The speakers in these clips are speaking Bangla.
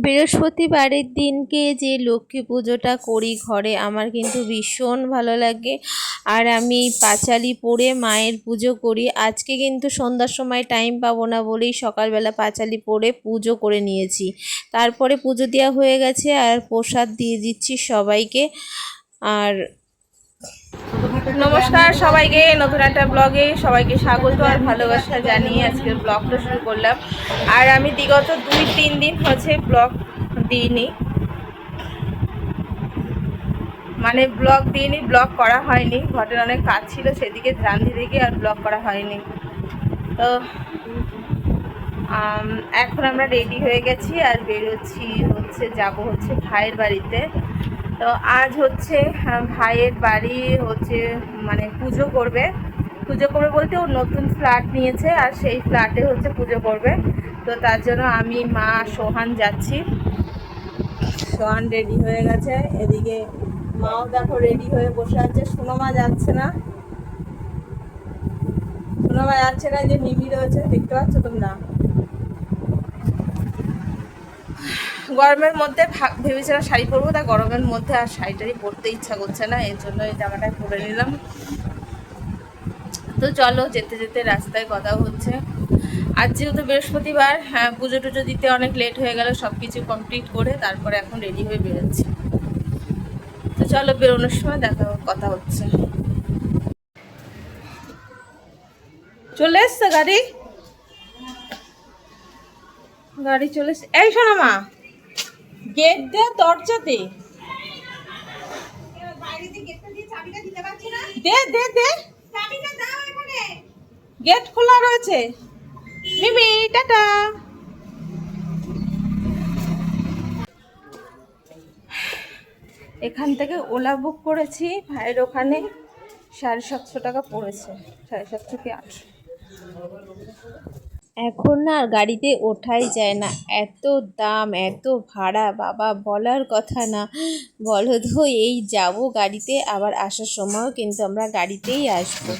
বৃহস্পতিবারের দিনকে যে লক্ষ্মী পুজোটা করি ঘরে আমার কিন্তু ভীষণ ভালো লাগে। আর আমি পাঁচালি পরে মায়ের পুজো করি। আজকে কিন্তু সন্ধ্যার সময় টাইম পাবো না বলেই সকালবেলা পাঁচালি পরে পুজো করে নিয়েছি। তারপরে পুজো দেওয়া হয়ে গেছে আর প্রসাদ দিয়ে দিচ্ছি সবাইকে। আর নমস্কার সবাইকে, নতুন একটা ব্লগে সবাইকে স্বাগত আর ভালোবাসা জানিয়ে আজকে ব্লগটা শুরু করলাম। আর আমি বিগত 2-3 দিন হচ্ছে ব্লগ দিইনি, মানে ব্লগ করা হয়নি। ঘরের অনেক কাজ ছিল, সেদিকে ধ্যান দিতে গিয়ে আর ব্লগ করা হয়নি। তো এখন আমরা রেডি হয়ে গেছি আর বেরোচ্ছি, যাব ভাইয়ের বাড়িতে। তো আজ ভাইয়ের বাড়ি মানে পুজো করবে বলতে ও নতুন ফ্ল্যাট নিয়েছে আর সেই ফ্ল্যাটে পুজো করবে। তো তার জন্য আমি, মা, সোহান যাচ্ছি। সোহান রেডি হয়ে গেছে, এদিকে মাও দেখো রেডি হয়ে বসে আছে। সোনামা যাচ্ছে না, যে মিমি রয়েছে, দেখতে পাচ্ছ তোমরা। গরমের মধ্যে ভেবেছিলাম শাড়ি পরবো, তা গরমের মধ্যে আর শাড়িটারি পরতে ইচ্ছা করছে না, এর জন্য এই জামাটাই পরে নিলাম। তো চলো, যেতে যেতে রাস্তায় কথা হচ্ছে। আজ যেহেতু বৃহস্পতিবার, পুজো টুজো দিতে অনেক লেট হয়ে গেল, সব কিছু কমপ্লিট করে তারপরে এখন রেডি হয়ে বেরোচ্ছি। তো চলো, বেরোনোর সময় কথা হচ্ছে। চলে এসছে গাড়ি চলে এসছে। এই শোনো মা, গেট দে, দরজা দে, দে গেট খোলা রয়েছে। মিমি টাটা। এখান থেকে ওলা বুক করেছি ভাইয়ের ওখানে, 750 টাকা পড়েছে, 750 কি 800। এখন না গাড়িতে ওঠাই যায় না, এত দাম, এত ভাড়া, বাবা বলার কথা না। বলো তো, এই যাব গাড়িতে, আবার আসার সময়ও কিন্তু আমরা গাড়িতেই আসবো।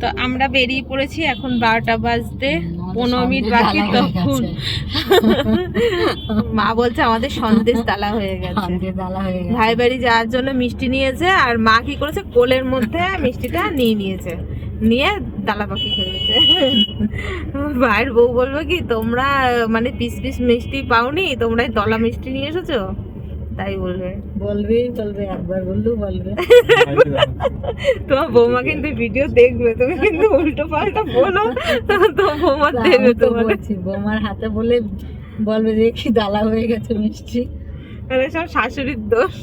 তো আমরা বেরিয়ে পড়েছি, এখন 12টা বাজতে 15 মিনিট বাকি। তখন মা বলছে আমাদের সন্দেশ দালা হয়ে গেছে। ভাই বাড়ি যাওয়ার জন্য মিষ্টি নিয়েছে, আর মা কি করেছে, কোলের মধ্যে মিষ্টিটা নিয়েছে, নিয়ে দালা পাখি খেয়েছে। ভাইয়ের বউ বলবে কি, তোমরা মানে পিস পিস মিষ্টি পাওনি, তোমরা দলা মিষ্টি নিয়ে এসেছো, তাই বলবে একবার বললেও বলবে। তোমার বৌমা কিন্তু ভিডিও দেখবে, তুমি কিন্তু উল্টো পাল্টা বলো, তোমার বৌমা দেখবে। তোমার বৌমার হাতে বলবে যে কি দালা হয়ে গেছে মিষ্টি। সব শাশুড়ির দোষ,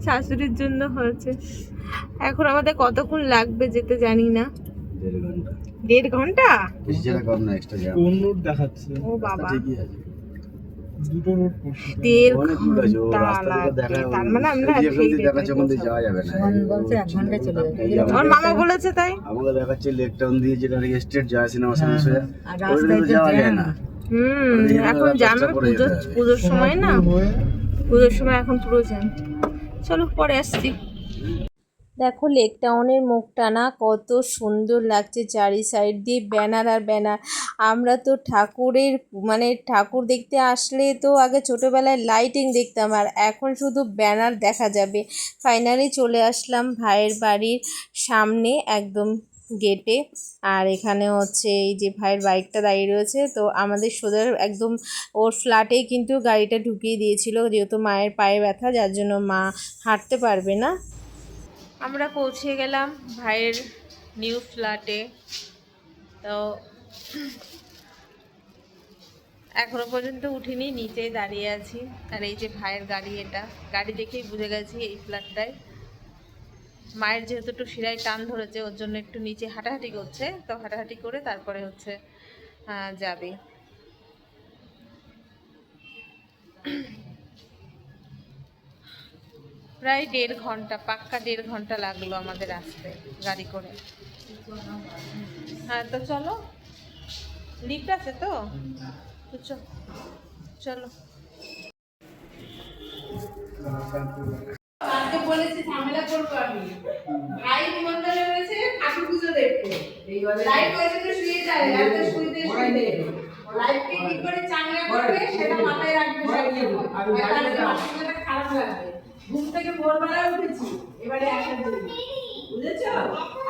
শাশুড়ির জন্য হয়েছে। এখন আমাদের কতক্ষণ লাগবে যেতে জানি না। 1.5 ঘন্টা। ও বাবা, 1.5 ঘন্টা লাগবে। তার মানে আমরা আমার মামা বলেছে তাই। আমাকে দেখাচ্ছে লেক টাউন দিয়ে, যেটা স্টেট যায় সিনেমা সামনে যাওয়া যায় না। এখন জানো পুজোর সময় না, পুজোর সময় এখন পুরো জ্যাম। চলো পরে আসছি। দেখো লেক টাউনের মুখটা না কত সুন্দর লাগছে, চারি সাইড দিয়ে ব্যানার আর ব্যানার। আমরা তো ঠাকুর দেখতে আসলে তো আগে ছোটোবেলায় লাইটিং দেখতাম, আর এখন শুধু ব্যানার দেখা যাবে। ফাইনালি চলে আসলাম ভাইয়ের বাড়ির সামনে, একদম গেটে। আর এখানে এই যে ভাইয়ের বাইকটা দাঁড়িয়ে রয়েছে, তো আমাদের সোজা একদম ওর ফ্ল্যাটেই কিন্তু গাড়িটা ঢুকিয়ে দিয়েছিল, যেহেতু মায়ের পায়ে ব্যথা, যার জন্য মা হাঁটতে পারবে না। আমরা পৌঁছে গেলাম ভাইয়ের নিউ ফ্ল্যাটে। তো এখনো পর্যন্ত উঠিনি, নিচেই দাঁড়িয়ে আছি। আর এই যে ভাইয়ের গাড়ি, এটা গাড়ি দেখেই বুঝে গেছি এই ফ্ল্যাটটায়। মায়ের যেহেতু একটু শিরায় টান ধরেছে, ওর জন্য একটু নিচে হাঁটাহাঁটি করছে, তো হাঁটাহাঁটি করে তারপরে যাবে। প্রায় 1.5 ঘন্টা, পাক্কা 1.5 ঘন্টা লাগলো আমাদের আসতে গাড়ি করে। হ্যাঁ তো চলো, লিফট আছে তো, চলো। আজকে বলেছি ঝামেলা করবো আমি, ভাই নিমন্ত্রণ করেছে ঠাকুর পুজো দেখতে, লাইট হয়েছে তো শুয়ে যায়, রাতে শুইতে লাইফকে কি করে চাঙ্গা করবে সেটা মাথায় রাখবে তাহলে মাথাটা খারাপ লাগবে। ঘুম থেকে ভোরবেলা উঠেছি, এবারে একটা বুঝেছ?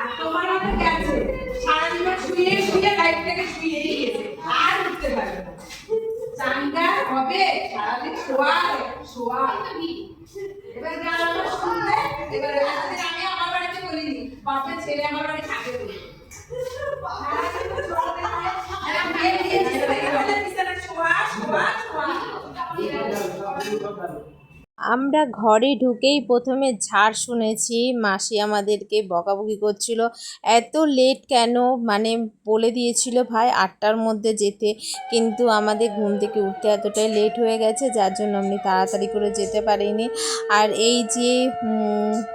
আর তোমার হাতে গেছে সারাদিন শুয়ে শুয়ে লাইফটাকে শুয়ে গেছে, আর উঠতে পারবে না। চাঙ্গা হবে সারাদিন শোয়া শোয়া। এবার গান শুনতে, এবার আমি আমার বাড়িতে বলিনি, বাপের ছেলে আমার বাড়ি থাকে বলে আমরা ঘরে ঢুকেই প্রথমে ঝাড় শুনেছি, মাসি আমাদেরকে বকাবকি করছিল এত লেট কেন, মানে বলে দিয়েছিল ভাই 8টার মধ্যে যেতে, কিন্তু আমাদের ঘুম থেকে উঠতে এতটাই লেট হয়ে গেছে যার জন্য আমি তাড়াতাড়ি করে যেতে পারিনি। আর এই যে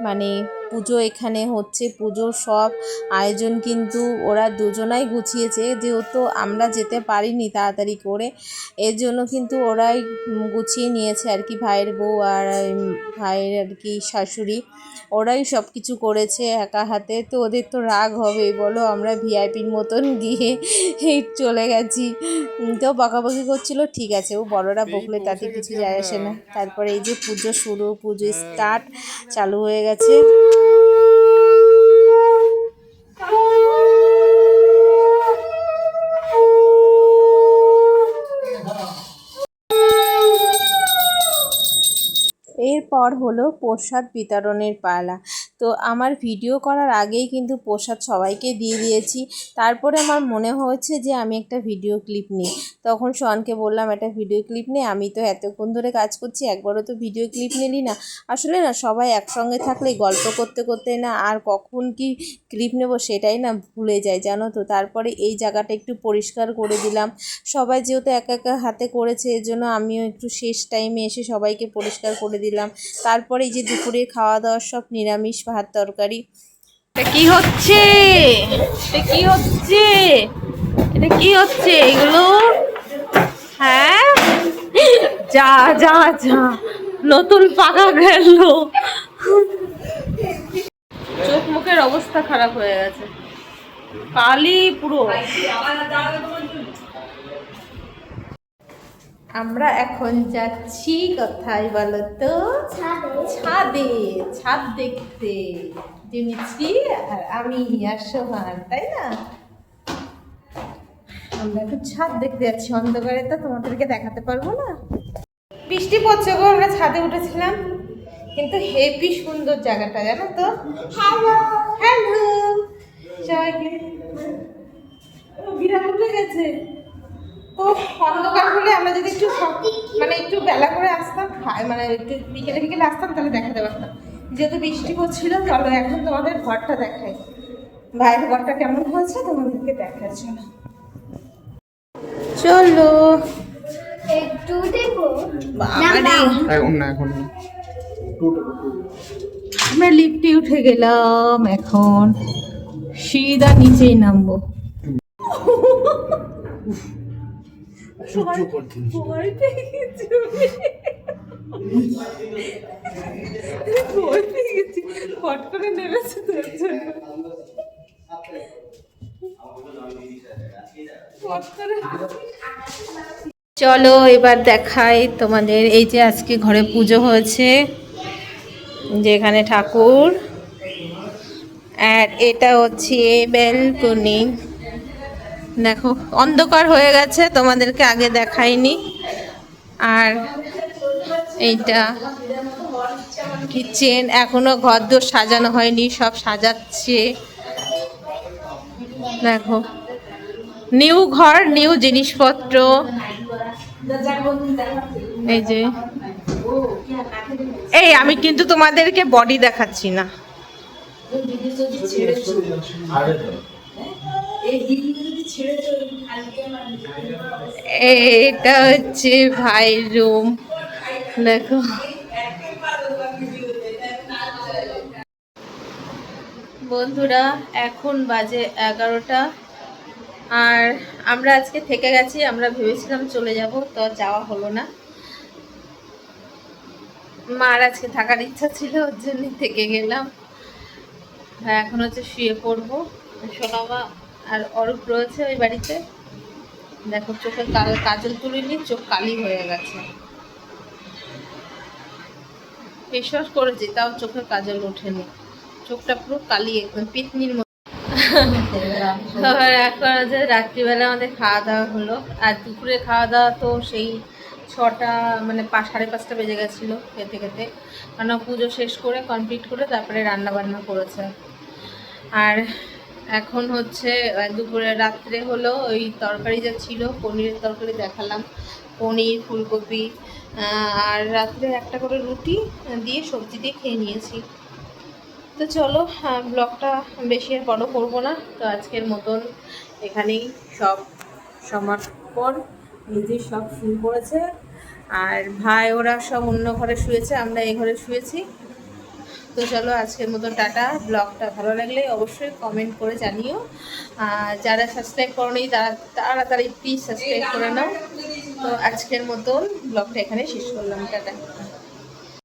মানে পুজো এখানে হচ্ছে, পুজোর সব আয়োজন কিন্তু ওরা দুজনাই গুছিয়েছে, যেহেতু আমরা যেতে পারিনি তাড়াতাড়ি করে, এর জন্য কিন্তু ওরাই গুছিয়ে নিয়েছে আর কি, ভাইয়ের বউ আর ভাইয়ের আর কি শাশুড়ি, ওরাই সব কিছু করেছে একা হাতে। তো ওদের তো রাগ হবেই বলো, আমরা ভিআইপির মতন গিয়ে চলে গেছি। তো বকাবকি করছিল, ঠিক আছে ও বড়রা বকলে তাতে কিছু যায় আসে না। তারপরে এই যে পুজো শুরু, পুজো স্টার্ট চালু হয়ে গেছে। এরপর হলো প্রসাদ বিতরণের পালা। তো আমার ভিডিও করার আগেই কিন্তু প্রসাদ সবাইকে দিয়ে দিয়েছি। তারপরে আমার মনে হয়েছে যে আমি একটা ভিডিও ক্লিপ নিই, তখন শোয়ানকে বললাম একটা ভিডিও ক্লিপ নিয়ে, আমি তো এতক্ষণ ধরে কাজ করছি, একবারও তো ভিডিও ক্লিপ নিলি না। আসলে না সবাই একসঙ্গে থাকলে গল্প করতে করতে না আর কখন কি ক্লিপ নেব সেটাই না ভুলে যায় জানো তো। তারপরে এই জায়গাটা একটু পরিষ্কার করে দিলাম, সবাই যেহেতু একা একা হাতে করেছে এর জন্য আমিও একটু শেষ টাইমে এসে সবাইকে পরিষ্কার করে দিলাম। তারপরে এই যে দুপুরে খাওয়া দাওয়া সব নিরামিষ, ভাত তরকারি। এটা কি হচ্ছে, এটা কি হচ্ছে, এটা কি হচ্ছে এগুলো? হ্যাঁ যা যা যা, নতুন পাকা গেল, চোখ মুখের অবস্থা খারাপ হয়ে গেছে, কালি পুরো। আমরা এখন যাচ্ছি কোথায় বলো তো? ছাদে, ছাদ দেখতে, যে মিষ্টি আর আমি আর সোহান, তাই না? আমরা এখন ছাদ দেখতে যাচ্ছি, অন্ধকারে তো তোমাদেরকে দেখাতে পারবো না। বৃষ্টি পড়ছে গো, আমরা ছাদে উঠেছিলাম, কিন্তু হেভি সুন্দর জায়গাটা জানো তো। হ্যালো হ্যালো সবাইকে, বিড়াল উঠে গেছে। তো অন্ধকার হলে আমরা যদি একটু মানে একটু বেলা করে আসতাম, মানে একটু বিকেলে বিকেলে আসতাম তাহলে দেখাতে পারতাম। যেহেতু বৃষ্টি পড়ছিল, চলো এখন তোমাদের ঘরটা দেখাই, ভাইয়ের ঘরটা কেমন হয়েছে তোমাদেরকে দেখার জন্য চলো। একটু দেখো আমরা লিফটে উঠে গেলাম, এখন সিধা নিচেই নামবো। ফট করে নেমেছে তোর জন্য, চলো এবার দেখাই তোমাদের। এই যে আজকে ঘরে পুজো হয়েছে, যেখানে ঠাকুর, আর এটা হচ্ছে ব্যালকনি। দেখো অন্ধকার হয়ে গেছে, তোমাদেরকে আগে দেখাইনি। আর এইটা কিচেন, এখনো ঘরদোর সাজানো হয়নি, সব সাজাচ্ছে। দেখো নিউ ঘর, নিউ জিনিসপত্র। এই যে, এই আমি কিন্তু তোমাদেরকে বডি দেখাচ্ছি না, এটা হচ্ছে ভাইয়ের রুম। দেখো বন্ধুরা, এখন বাজে 11টা, আর আমরা আজকে থেকে গেছি। আমরা ভেবেছিলাম চলে যাব, তো যাওয়া হলো না। মার আজকে থাকার ইচ্ছা ছিল, ওর জন্য থেকে গেলাম। এখন হচ্ছে শুয়ে পড়বো। সোনামা আর অরূপ রয়েছে ওই বাড়িতে, দেখো চোখে কাজল তুলিনি, চোখ কালি হয়ে গেছে। ফেস ওয়াশ করেছি তাও চোখে কাজল ওঠেনি, চোখটা পুরো কালি একদম পিতনির মতো। আর এখন যে রাত্রিবেলা আমাদের খাওয়া দাওয়া হলো, আর দুপুরে খাওয়া দাওয়া তো সেই 6টা মানে 5:30 বেজে গেছিলো খেতে খেতে, কারণ পুজো শেষ করে কমপ্লিট করে তারপরে রান্না বান্না করেছে। আর এখন হচ্ছে দুপুরে রাত্রে হলো ওই তরকারি যা ছিল, পনিরের তরকারি দেখালাম, পনির ফুলকপি, আর রাত্রে একটা করে রুটি দিয়ে সবজি দিয়ে খেয়ে নিয়েছি। তো চলো ব্লগটা বেশি আর বড় করবো না, তো আজকের মতন এখানেই সব সমাপন। নিজে সব শুরু করেছে, আর ভাই ওরা সব অন্য ঘরে শুয়েছে, আমরা এই ঘরে শুয়েছি। তো চলো আজকের মতন টাটা। ব্লগটা ভালো লাগলে অবশ্যই কমেন্ট করে জানিও, যারা সাবস্ক্রাইব করোনি তারা তাড়াতাড়ি প্লিজ সাবস্ক্রাইব করে নাও। তো আজকের মতন ব্লগটা এখানে শেষ করলাম, টাটা।